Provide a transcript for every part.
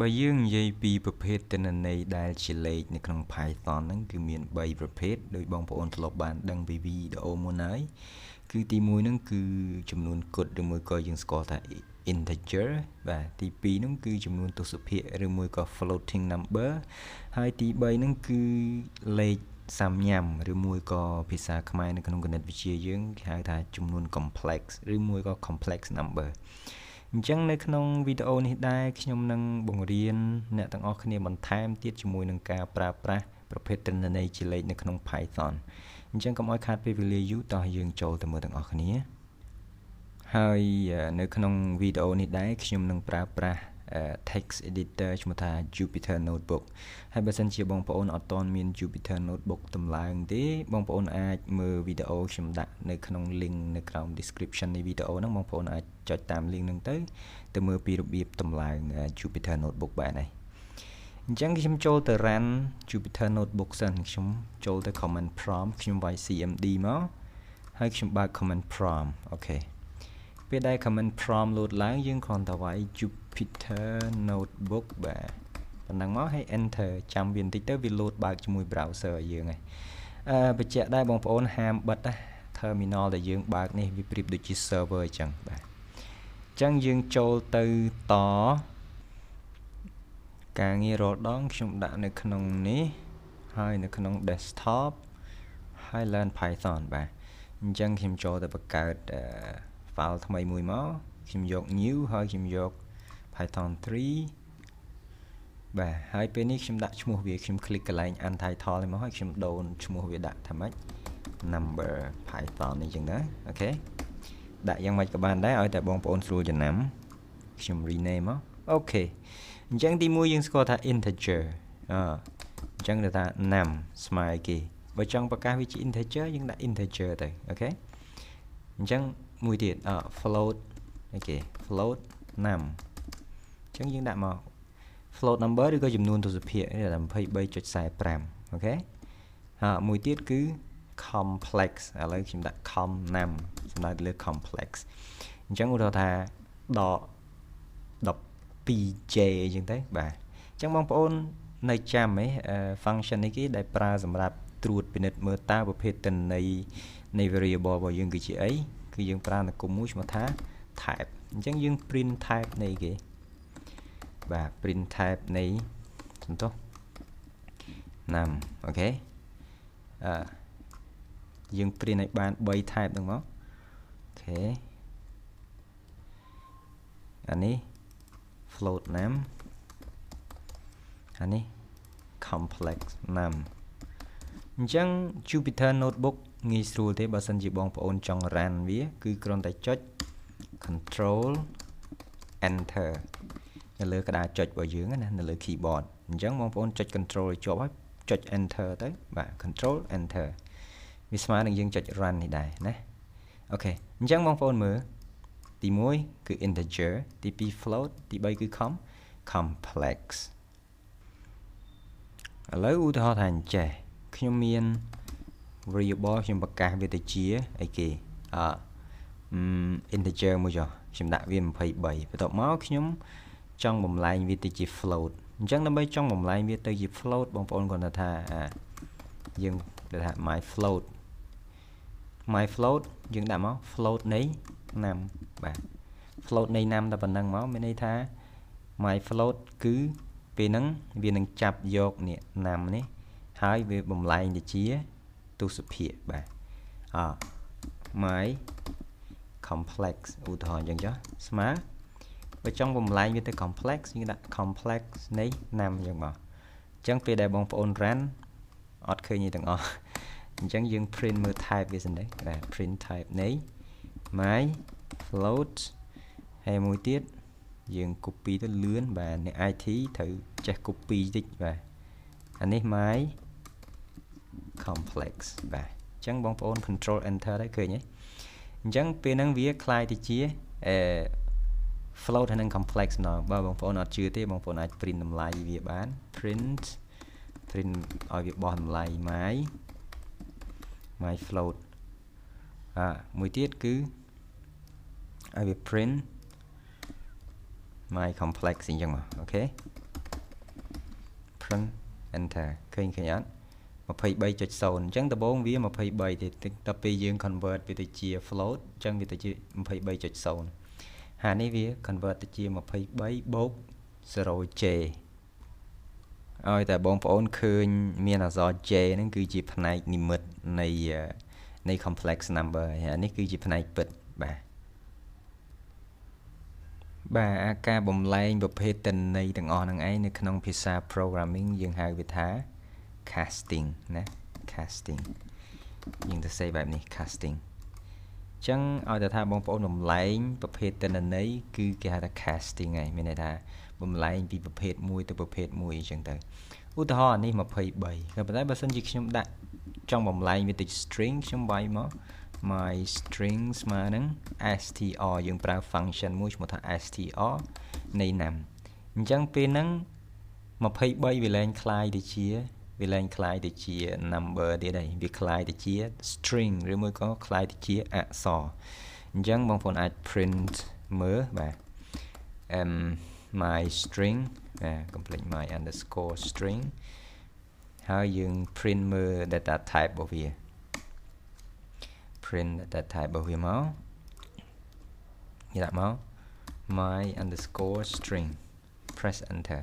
បើយើងនិយាយពីប្រភេទទិន្នន័យដែលជាលេខនៅក្នុង Python ហ្នឹងគឺមាន3ប្រភេទដោយបងប្អូនធ្លាប់បានដឹងពីវីដេអូមុនហើយគឺទី1ហ្នឹងគឺចំនួនគត់ឬមួយក៏យើងស្គាល់ថា integer បាទទី2ហ្នឹងគឺចំនួនទស្សភាគឬមួយក៏ floating number ហើយទី3ហ្នឹងគឺលេខសាមញ្ញឬមួយក៏ភាសាខ្មែរនៅក្នុងគណិតវិទ្យាយើងគេហៅថាចំនួន complex ឬមួយក៏ complex number អញ្ចឹងនៅក្នុងវីដេអូនេះដែរខ្ញុំនឹងបង្រៀនអ្នកទាំងអស់គ្នាបន្ថែមទៀតជាមួយនឹងការប្រើប្រាស់ប្រភេទទិន្នន័យជាលេខនៅក្នុង Python អញ្ចឹងកុំឲ្យខាតពេលវេលាយូរតោះយើងចូលទៅមើលទាំងអស់គ្នាហើយនៅក្នុងវីដេអូនេះដែរខ្ញុំនឹងប្រើប្រាស់ text editor ឈ្មោះថា Jupyter Notebook ហើយបើសិនជាបងប្អូនអត់ទាន់មាន Jupyter Notebook តម្លើងទេបងប្អូនអាចមើលវីដេអូខ្ញុំដាក់នៅក្នុង link នៅក្រោម description នៃវីដេអូហ្នឹងបងប្អូនអាចចុចតាម link ហ្នឹងទៅមើលពីរបៀបតម្លើង Jupyter Notebook បានហើយអញ្ចឹងខ្ញុំចូលទៅ run Jupyter Notebook សិនខ្ញុំចូលទៅ command prompt ខ្ញុំវាយ cmd មកហើយខ្ញុំបើក command prompt អូខេពេលដែល command prompt load ឡើងយើងគ្រាន់តែវាយ Jupyter Notebook បាទប៉ុណ្ណឹងមកហើយ enter ចាំវាបន្តិចទៅវា load បើកជាមួយ browser ឲ្យយើងហើយបញ្ជាក់ដែរបងប្អូនហាមបិទ terminal ដែលយើងបើកនេះវាប្រៀបដូចជា server អញ្ចឹងបាទអញ្ចឹងយើងចូលទៅតការងាររាល់ដងខ្ញុំដាក់នៅក្នុងនេះហើយនៅក្នុង desktop ហើយ learn Python បាទអញ្ចឹងខ្ញុំចូលទៅបង្កើតfile ថ្មីមួយមកខ្ញុំយក new ហើយខ្ញុំយក Python 3បាទហើយពេលនេះខ្ញុំដាក់ឈ្មោះវាខ្ញុំ click កន្លែង untitle នេះមកហើយខ្ញុំដូនឈ្មោះវាដាក់ថាម៉េច number Python នេះចឹងដែរអូខេដាក់យ៉ាងម៉េចក៏បានដែរឲ្យតែបងប្អូនស្រួលចំណាំខ្ញុំ rename មកអូខេអញ្ចឹងទី1យើងស្គាល់ថា integer អញ្ចឹងទៅថា num ស្មើគេបើចង់ប្រកាសវាជា integer យើងដាក់ integer ទៅអូខេអញ្ចឹងមួយទៀតfloat អូខេ float num អញ្ចឹងយើងដាក់មក float number ឬក៏ចំនួនទស្សភាគនេះlà 23.45អូខេហើយមួយទៀតគឺ complex ឥឡូវខ្ញុំដាក់ com num សំដៅទៅលើ complex អញ្ចឹងឧទាហរណ៍ថាដក 12J អញ្ចឹងទៅបាទអញ្ចឹងបងប្អូននៅចាំហ៎ function នេះគេដែលប្រើសម្រាប់ត្រួតពិនិត្យមើលតើប្រភេទទិន្នន័យនៃ variable របស់យើងគឺជាអីគឺយើងប្រើនគមមួយឈ្មោះថា type អញ្ចឹងយើង print type នៃគេបាទ print type នៃសន្តោស num អូខេយើង print ឲ្យបាន3 type ហ្នឹងមកអូខេអានេះ float num អានេះ complex num អញ្ចឹង Jupyter Notebook ងាយស្រួលទេបើសិនជាបងប្អូនចង់ run វាគឺគ្រាន់តែចុច control enter នៅលើក្តារចុចរបស់យើងណានៅលើ keyboard អញ្ចឹងបងប្អូនចុច control ឲ្យជាប់ហើយចុច enter ទៅបាទ control enter វាស្មើនឹងយើងចុច run នេះដែរណាអូខេអញ្ចឹងបងប្អូនមើលទី1គឺ integer ទី2 float ទី3គឺ complex ឥឡូវឧទាហរណ៍ថាអញ្ចេះខ្ញុំមាន variable ខ្ញុំប្រកាសវាទៅជាអីគេinteger មួយចុះខ្ញុំដាក់វា23បន្ទាប់មកខ្ញុំចង់បំលែងវាទៅជា float អញ្ចឹងដើម្បីចង់បំលែងវាទៅជា float បងប្អូនគាត់ថាយើងទៅថា my float យើងដាក់មក float នៃ num បាទ float នៃ num តែប៉ុណ្្នឹងមកមានន័យថា my float គឺពេលហ្នឹងវានឹងចាប់យកនេះ num នេះហើយវាបំលែងទៅជាទស្សភាគបាទmy complex ឧទាហរណ៍អញ្ចឹងចុះស្មើបើចង់បំលែងវាទៅ complex យើងដាក់ complex នៃ num អញ្ចឹងមកអញ្ចឹងពេលដែលបងប្អូន run អត់ឃើញទេទាំងអស់អញ្ចឹងយើង print មើល type វាសិនដែរបាទ print type នៃ my float ហើយមួយទៀតយើង copy ទៅលឿនបាទអ្នក IT ត្រូវចេះ copy តិចបាទអានេះ my complex បាទអញ្ចឹងបងប្អូន control enter ដែរឃើញទេអញ្ចឹងពេលហ្នឹងវាคล้ายទៅជាfloat ហើយនឹង complex ម្ដងបើបងប្អូនអត់ជឿទេបងប្អូនអាច print តម្លៃវាបាន print ឲ្យវាបោះតម្លៃ my float មួយទៀតគឺឲ្យវា print my complex អញ្ចឹងមកអូខេ patron enter ឃើញអត់ 23.0 អញ្ចឹងដំបូងវា23ទេដល់ពេលយើង convert វាទៅជា float អញ្ចឹងវាទៅជា 23.0 ហើយនេះវា convert ទៅជា 23 បូក 0j ឲ្យតែបងប្អូនឃើញមានអក្សរ j ហ្នឹងគឺជាផ្នែកនិមិត្តនៃ complex number ហើយនេះគឺជាផ្នែកពិតបាទការបំលែងប្រភេទទិន្នន័យទាំងអស់ហ្នឹងឯងនៅក្នុងភាសា programming យើងហៅវាថា casting ណា casting យើងទៅសេបែបនេះ casting អញ្ចឹងឲ្យតែថាបងប្អូនបំលែងប្រភេទទិន្នន័យគឺគេហៅថា casting ហើយមានន័យថាបំលែងពីប្រភេទមួយទៅប្រភេទមួយអញ្ចឹងទៅឧទាហរណ៍នេះ23ក៏ប៉ុន្តែបើសិនជាខ្ញុំដាក់ចង់បំលែងវាទៅ string ខ្ញុំវាយមក my string ស្មើនឹង str យើងប្រើ function មួយឈ្មោះថា str នៃ num អញ្ចឹងពេលហ្នឹង23វាលែងคล้ายទៅជា number ទៀតហើយវាคล้ายទៅជា string ឬមួយក៏คล้ายទៅជាអក្សរអញ្ចឹងបងប្អូនអាច print មើលបាទ my string complete my underscore string ហើយយើង print មើល data type របស់វា print data type របស់វាមកនេះដាក់មក my underscore string press enter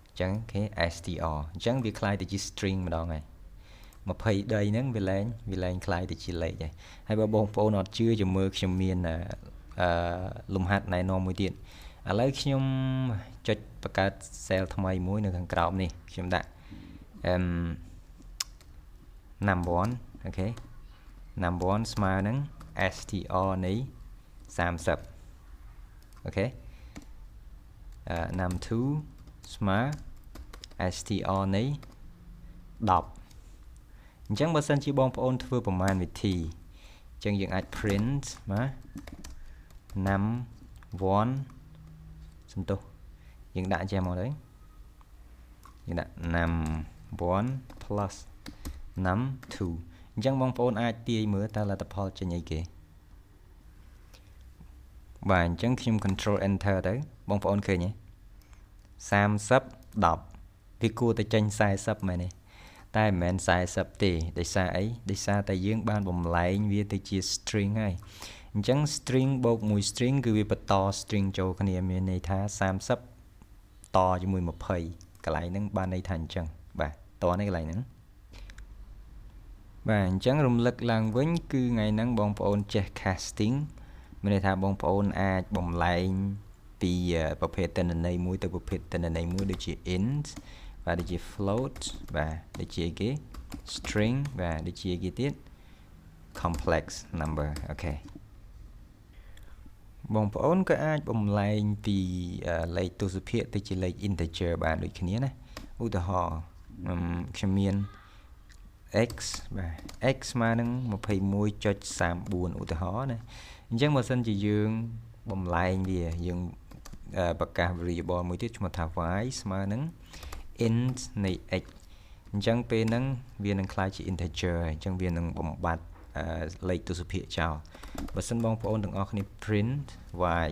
អញ្ចឹងគេ str អញ្ចឹងវាคล้ายទៅជា string ម្ដងហើយ20ដីហ្នឹងវាលែងคล้ายទៅជាលេខហើយបើបងប្អូនអត់ជឿចាំមើលខ្ញុំមានលំហាត់ណែនាំមួយទៀតឥឡូវខ្ញុំចុចបង្កើត cell ថ្មីមួយនៅខាងក្រោមនេះខ្ញុំដាក់number 1អូខេ number 1ស្មើនឹង str នៃ30អូខេnumber 2ស្មើ str នៃ10អញ្ចឹងបើសិនជាបងប្អូនធ្វើប្រមាណវិធីអញ្ចឹងយើងអាច print បាទ number 1សំទោសយើងដាក់ចេះមកទៅយើងដាក់ number 1 plus number 2អញ្ចឹងបងប្អូនអាចទាយមើលតើលទ្ធផលចេញអីគេបាទអញ្ចឹងខ្ញុំ control enter ទៅបងប្អូនឃើញទេ30 10វាគួរតែចេញ40មែនទេតែមិនមែន40ទេដោយសារអីដោយសារតែយើងបានបំលែងវាទៅជា string ហើយអញ្ចឹង string បូកមួយ string គឺវាបន្ត string ចូលគ្នាមានន័យថា30តជាមួយ20កន្លែងហ្នឹងបានន័យថាអញ្ចឹងបាទតនេះកន្លែងហ្នឹងបាទអញ្ចឹងរំលឹកឡើងវិញគឺថ្ងៃហ្នឹងបងប្អូនចេះ casting មានន័យថាបងប្អូនអាចបំលែងពីប្រភេទទិន្នន័យមួយទៅប្រភេទទិន្នន័យមួយដូចជា int បាទដូចជា float បាទដូចជាគេ string បាទដូចជាគេទៀត complex number អូខេបងប្អូនក៏អាចបំលែងពីលេខទស្សភាគទៅជាលេខ integer បានដូចគ្នាណាឧទាហរណ៍ខ្ញុំមាន x បាទ x ស្មើនឹង 21.34 ឧទាហរណ៍ណាអញ្ចឹងបើសិនជាយើងបំលែងវាយើងប្រកាស variable មួយទៀតឈ្មោះថា y ស្មើនឹង int នៃ x អញ្ចឹងពេលហ្នឹងវានឹងក្លាយជា integer អញ្ចឹងវានឹងបំបត្តិលេខទស្សភាគចោលបើសិនបងប្អូនទាំងអស់គ្នា print y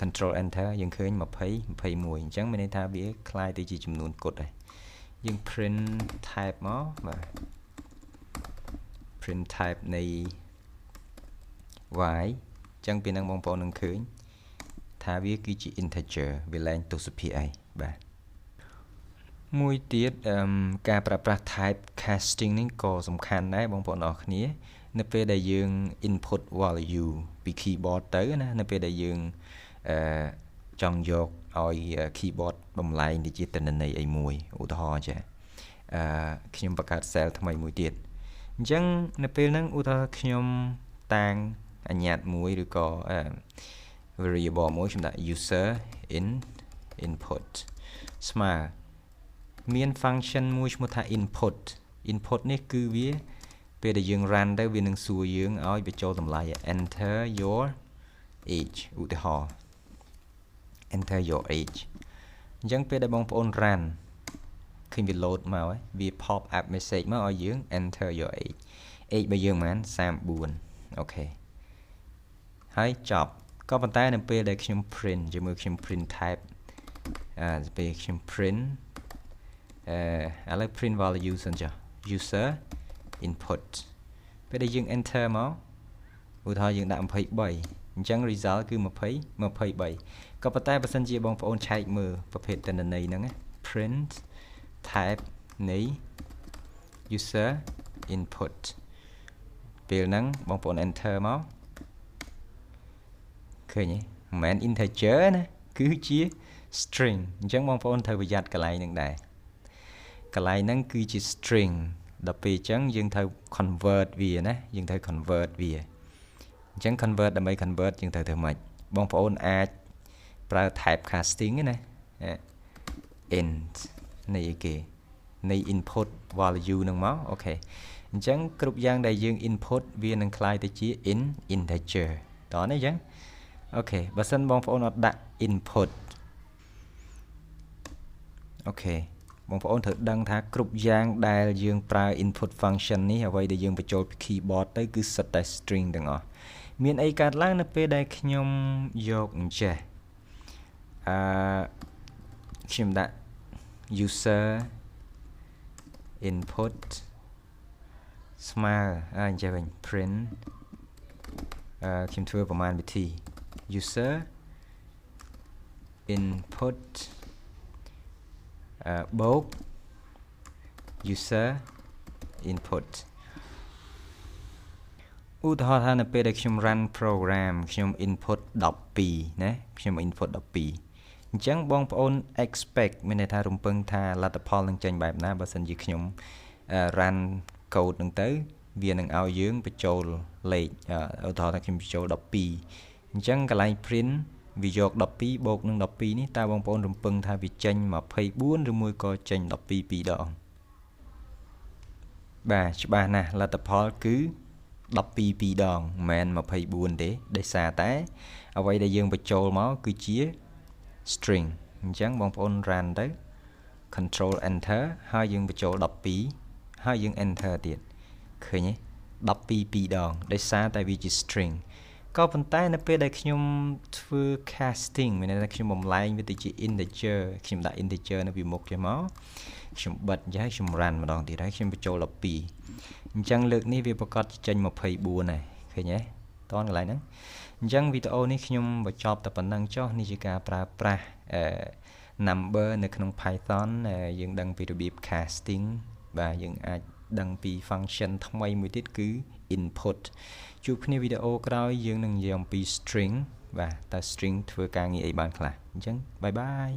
control enter យើងឃើញ20 21អញ្ចឹងមានន័យថាវាក្លាយទៅជាចំនួនគត់ហើយយើង print type មកបាទ print type នៃ y អញ្ចឹងពេលហ្នឹងបងប្អូននឹងឃើញថាវាគឺជា integer វាលែងទស្សភាគហើយបាទមួយទៀតការប្រើប្រាស់ type casting នេះក៏សំខាន់ដែរបងប្អូនអរគ្នានៅពេលដែលយើង input value ពី keyboard ទៅណានៅពេលដែលយើងចង់យកឲ្យ keyboard បំលែងទៅជាទិន្នន័យអីមួយឧទាហរណ៍ចាខ្ញុំបង្កើត cell ថ្មីមួយទៀតអញ្ចឹងនៅពេលហ្នឹងឧទាហរណ៍ខ្ញុំតាំងអញ្ញត្តិមួយឬក៏ variable មួយខ្ញុំដាក់ user input ស្មើមាន function មួយឈ្មោះថា input នេះគឺវាពេលដែលយើង run ទៅវានឹងសួរយើងឲ្យបញ្ចូលតម្លៃ enter your age ឧទាហរណ៍ enter your age អញ្ចឹងពេលដែលបងប្អូន run ឃើញវា load មកហើយវា pop up message មកឲ្យយើង enter your age របស់យើងប៉ុន្មាន34អូខេហើយចប់ក៏ប៉ុន្តែនៅពេលដែលខ្ញុំ print ជាមួយខ្ញុំ print type ពេលខ្ញុំ print ឥឡូវ print value សិនចុះ user input ពេលដែលយើង enter មកឧទាហរណ៍យើងដាក់ 23 អញ្ចឹង result គឺ 20 23 ក៏ប៉ុន្តែបើសិនជាបងប្អូនឆែកមើលប្រភេទទិន្នន័យហ្នឹង print type នៃ user input ពេលហ្នឹងបងប្អូន enter មកឃើញទេមិនមែន integer ណាគឺជា string អញ្ចឹងបងប្អូនត្រូវប្រយ័ត្នកន្លែងហ្នឹងដែរកន្លែងហ្នឹងគឺជា string ដល់ពេលអញ្ចឹងយើងត្រូវ convert វាណាយើងត្រូវ convert វាអញ្ចឹង convert ដើម្បី convert យើងត្រូវធ្វើម៉េចបងប្អូនអាចប្រើ type casting ណា int នៃអីគេនៃ input value ហ្នឹងមកអូខេអញ្ចឹងគ្រប់យ៉ាងដែលយើង input វានឹងក្លាយទៅជា integer តោះណាអញ្ចឹងអូខេបើសិនបងប្អូនអត់ដាក់ input អូខេបងប្អូនត្រូវដឹងថាគ្រប់យ៉ាងដែលយើងប្រើ input function នេះអ្វីដែលយើងបញ្ចូលពី keyboard ទៅគឺសុទ្ធតែ string ទាំងអស់មានអីកើតឡើងនៅពេលដែលខ្ញុំយកអញ្ចេះខ្ញុំដាក់ user input ស្មើអញ្ចឹងវិញ print ខ្ញុំធ្វើប្រមាណវិធី user input បូក user input ឧទាហរណ៍ថានៅពេលដែលខ្ញុំ run program ខ្ញុំ input 12ណាខ្ញុំ input 12អញ្ចឹងបងប្អូន expect មានន័យថារំពឹងថាលទ្ធផលនឹងចេញបែបណាបើសិនជាខ្ញុំ run code ហ្នឹងទៅវានឹងឲ្យយើងបញ្ចូលលេខឧទាហរណ៍ថាខ្ញុំបញ្ចូល12អញ្ចឹងកន្លែង print វាយក12បូកនឹង12នេះតើបងប្អូនរំពឹងថាវាចេញ24ឬមួយក៏ចេញ12 2ដងបាទច្បាស់ណាស់លទ្ធផលគឺ12 2ដងមិនមែន24ទេដោយសារតែអ្វីដែលយើងបញ្ចូលមកគឺជា string អញ្ចឹងបងប្អូន run ទៅ control enter ហើយយើងបញ្ចូល12ហើយយើង enter ទៀតឃើញទេ12 2ដងដោយសារតែវាជា string ក៏ប៉ុន្តែនៅពេលដែលខ្ញុំធ្វើ casting មានន័យថាខ្ញុំបំលែងវាទៅជា integer ខ្ញុំដាក់ integer នៅពីមុខចេះមកខ្ញុំបិទចេះខ្ញុំ run ម្ដងទៀតហើយខ្ញុំបញ្ចូល12អញ្ចឹងលើកនេះវាប្រកាសចេញ24ហើយឃើញទេតោះកន្លែងហ្នឹងអញ្ចឹងវីដេអូនេះខ្ញុំបញ្ចប់តែប៉ុណ្្នឹងចុះនេះជាការប្រើប្រាស់ number នៅក្នុង Python យើងដឹងពីរបៀប casting បាទយើងអាចដឹងពី function ថ្មីមួយទៀតគឺ input ជួបគ្នាវីដេអូក្រោយយើងនឹងនិយាយអំពី string បាទតើ string ធ្វើការងារអីបានខ្លះអញ្ចឹងបាយបាយ